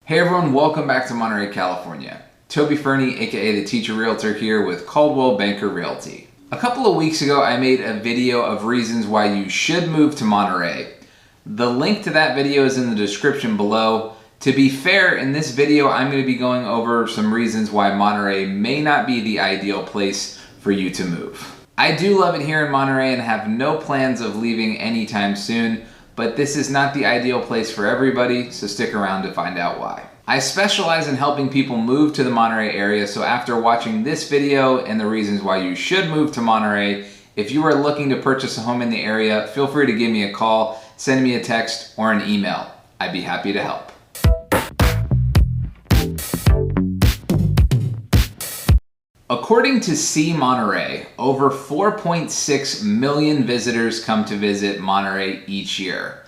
Hey everyone, welcome back to Monterey, California. Toby Fernie, aka the Teacher Realtor here with Coldwell Banker Realty. A couple of weeks ago, I made a video of reasons why you should move to Monterey. The link to that video is in the description below. To be fair, in this video, I'm going to be going over some reasons why Monterey may not be the ideal place for you to move. I do love it here in Monterey and have no plans of leaving anytime soon, but this is not the ideal place for everybody, so stick around to find out why. I specialize in helping people move to the Monterey area, so after watching this video and the reasons why you should move to Monterey, if you are looking to purchase a home in the area, feel free to give me a call, send me a text, or an email. I'd be happy to help. According to See Monterey, over 4.6 million visitors come to visit Monterey each year.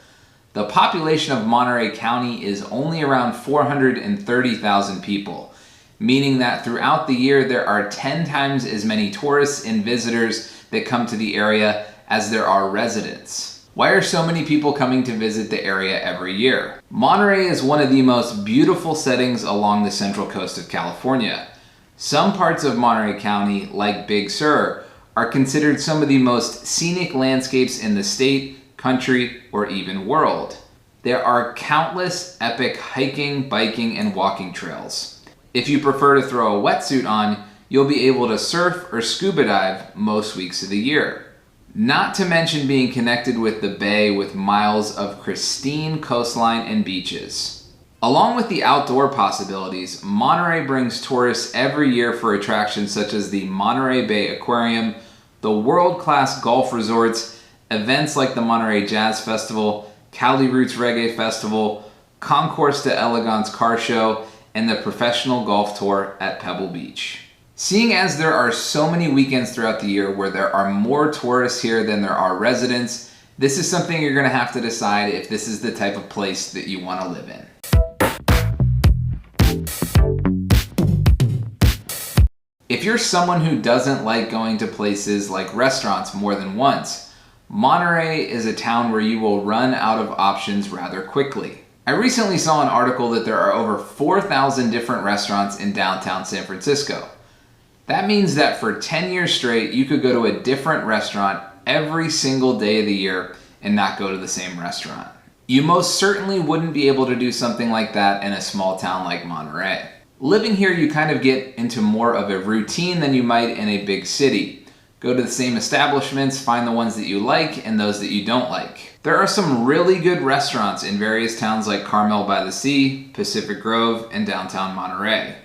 The population of Monterey County is only around 430,000 people, meaning that throughout the year there are 10 times as many tourists and visitors that come to the area as there are residents. Why are so many people coming to visit the area every year? Monterey is one of the most beautiful settings along the central coast of California. Some parts of Monterey County, like Big Sur, are considered some of the most scenic landscapes in the state, country, or even world. There are countless epic hiking, biking, and walking trails. If you prefer to throw a wetsuit on, you'll be able to surf or scuba dive most weeks of the year. Not to mention being connected with the bay with miles of pristine coastline and beaches. Along with the outdoor possibilities, Monterey brings tourists every year for attractions such as the Montereybay Aquarium, the world-class golf resorts, events like the Monterey Jazz Festival, Cali Roots Reggae Festival, Concours d'Elegance Car Show, and the Professional Golf Tour at Pebble Beach. Seeing as there are so many weekends throughout the year where there are more tourists here than there are residents, this is something you're going to have to decide if this is the type of place that you want to live in. If you're someone who doesn't like going to places like restaurants more than once, Monterey is a town where you will run out of options rather quickly. I recently saw an article that there are over 4,000 different restaurants in downtown San Francisco. That means that for 10 years straight, you could go to a different restaurant every single day of the year and not go to the same restaurant. You most certainly wouldn't be able to do something like that in a small town like Monterey. Living here, you kind of get into more of a routine than you might in a big city. Go to the same establishments, find the ones that you like and those that you don't like. There are some really good restaurants in various towns like Carmel by the Sea, Pacific Grove, and downtown Monterey.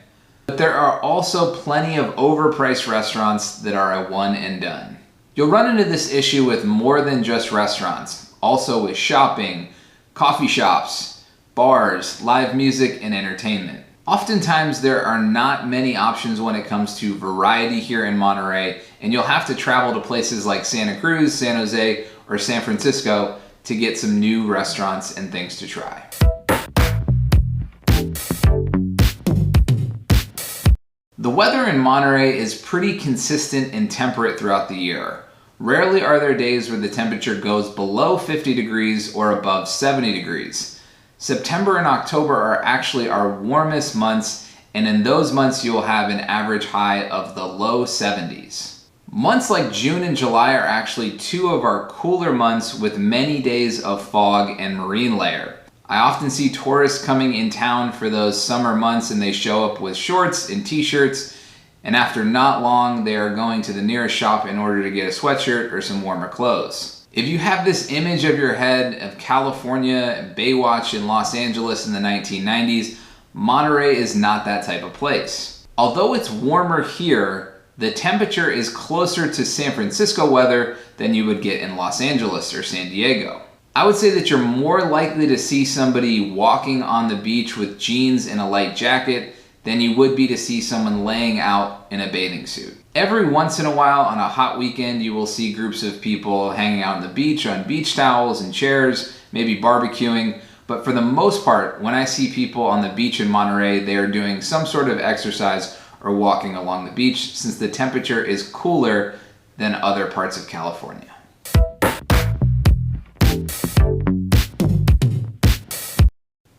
But there are also plenty of overpriced restaurants that are a one and done. You'll run into this issue with more than just restaurants, also with shopping, coffee shops, bars, live music, and entertainment. Oftentimes there are not many options when it comes to variety here in Monterey, and you'll have to travel to places like Santa Cruz, San Jose, or San Francisco to get some new restaurants and things to try. The weather in Monterey is pretty consistent and temperate throughout the year. Rarely are there days where the temperature goes below 50 degrees or above 70 degrees. September and October are actually our warmest months, and in those months you'll have an average high of the low 70s. Months like June and July are actually two of our cooler months with many days of fog and marine layer. I often see tourists coming in town for those summer months and they show up with shorts and t-shirts, and after not long they are going to the nearest shop in order to get a sweatshirt or some warmer clothes. If you have this image of your head of California, Baywatch, and Los Angeles in the 1990s, Monterey is not that type of place. Although it's warmer here, the temperature is closer to San Francisco weather than you would get in Los Angeles or San Diego. I would say that you're more likely to see somebody walking on the beach with jeans and a light jacket than you would be to see someone laying out in a bathing suit. Every once in a while on a hot weekend, you will see groups of people hanging out on the beach on beach towels and chairs, maybe barbecuing, but for the most part, when I see people on the beach in Monterey, they are doing some sort of exercise or walking along the beach since the temperature is cooler than other parts of California.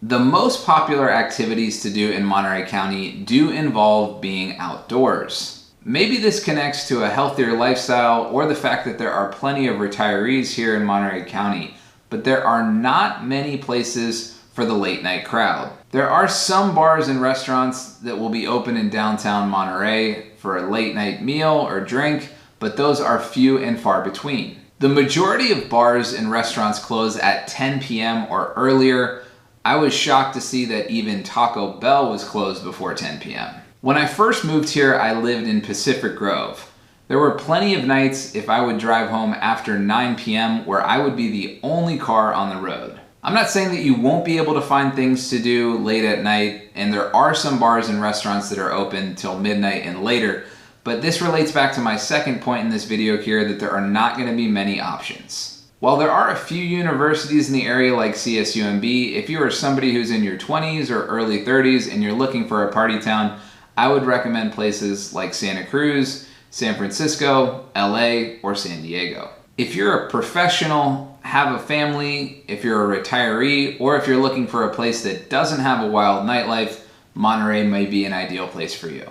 The most popular activities to do in Monterey County do involve being outdoors. Maybe this connects to a healthier lifestyle or the fact that there are plenty of retirees here in Monterey County, but there are not many places for the late night crowd. There are some bars and restaurants that will be open in downtown Monterey for a late night meal or drink, but those are few and far between. The majority of bars and restaurants close at 10 p.m. or earlier. I was shocked to see that even Taco Bell was closed before 10 p.m. When I first moved here, I lived in Pacific Grove. There were plenty of nights if I would drive home after 9 p.m. where I would be the only car on the road. I'm not saying that you won't be able to find things to do late at night, and there are some bars and restaurants that are open till midnight and later, but this relates back to my second point in this video here, that there are not going to be many options. While there are a few universities in the area like CSUMB, if you are somebody who's in your 20s or early 30s and you're looking for a party town, I would recommend places like Santa Cruz, San Francisco, LA, or San Diego. If you're a professional, have a family, if you're a retiree, or if you're looking for a place that doesn't have a wild nightlife, Monterey may be an ideal place for you.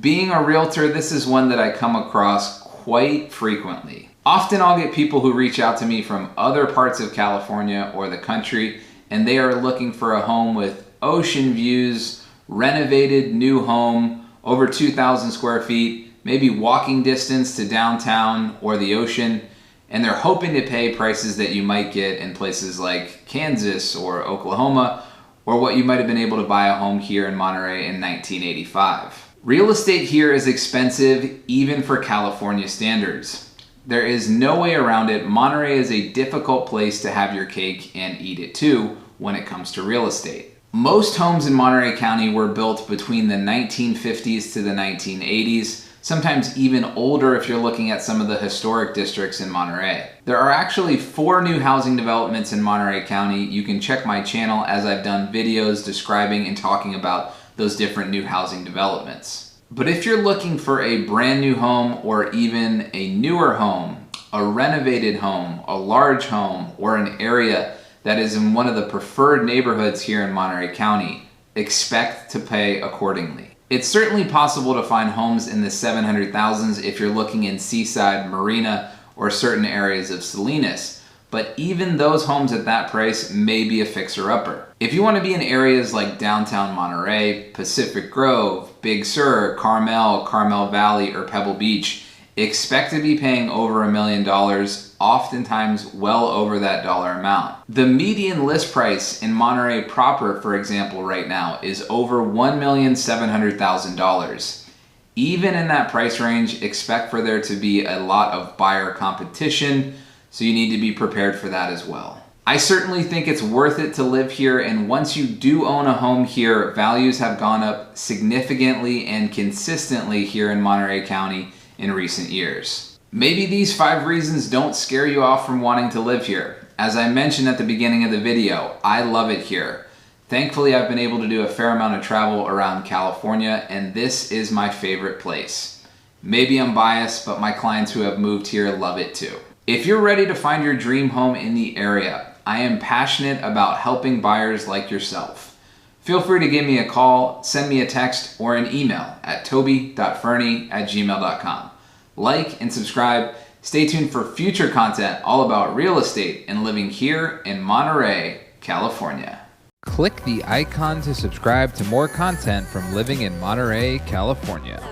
Being a realtor, this is one that I come across quite frequently. Often I'll get people who reach out to me from other parts of California or the country, and they are looking for a home with ocean views, renovated new home, over 2,000 square feet, maybe walking distance to downtown or the ocean, and they're hoping to pay prices that you might get in places like Kansas or Oklahoma, or what you might have been able to buy a home here in Monterey in 1985. Real estate here is expensive even for California standards. There is no way around it. Monterey is a difficult place to have your cake and eat it too when it comes to real estate. Most homes in Monterey County were built between the 1950s to the 1980s, sometimes even older if you're looking at some of the historic districts in Monterey. There are actually 4 new housing developments in Monterey County. You can check my channel as I've done videos describing and talking about those different new housing developments. But if you're looking for a brand new home or even a newer home, a renovated home, a large home, or an area that is in one of the preferred neighborhoods here in Monterey County, expect to pay accordingly. It's certainly possible to find homes in the 700,000s if you're looking in Seaside, Marina, or certain areas of Salinas. But even those homes at that price may be a fixer-upper. If you want to be in areas like downtown Monterey, Pacific Grove, Big Sur, Carmel, Carmel Valley, or Pebble Beach, expect to be paying over $1 million, oftentimes well over that dollar amount. The median list price in Monterey proper, for example, right now is over $1,700,000. Even in that price range, expect for there to be a lot of buyer competition, so you need to be prepared for that as well. I certainly think it's worth it to live here, and once you do own a home here, values have gone up significantly and consistently here in Monterey County in recent years. Maybe these 5 reasons don't scare you off from wanting to live here. As I mentioned at the beginning of the video, I love it here. Thankfully, I've been able to do a fair amount of travel around California, and this is my favorite place. Maybe I'm biased, but my clients who have moved here love it too. If you're ready to find your dream home in the area, I am passionate about helping buyers like yourself. Feel free to give me a call, send me a text, or an email at toby.fernie@gmail.com. Like and subscribe. Stay tuned for future content all about real estate and living here in Monterey, California. Click the icon to subscribe to more content from living in Monterey, California.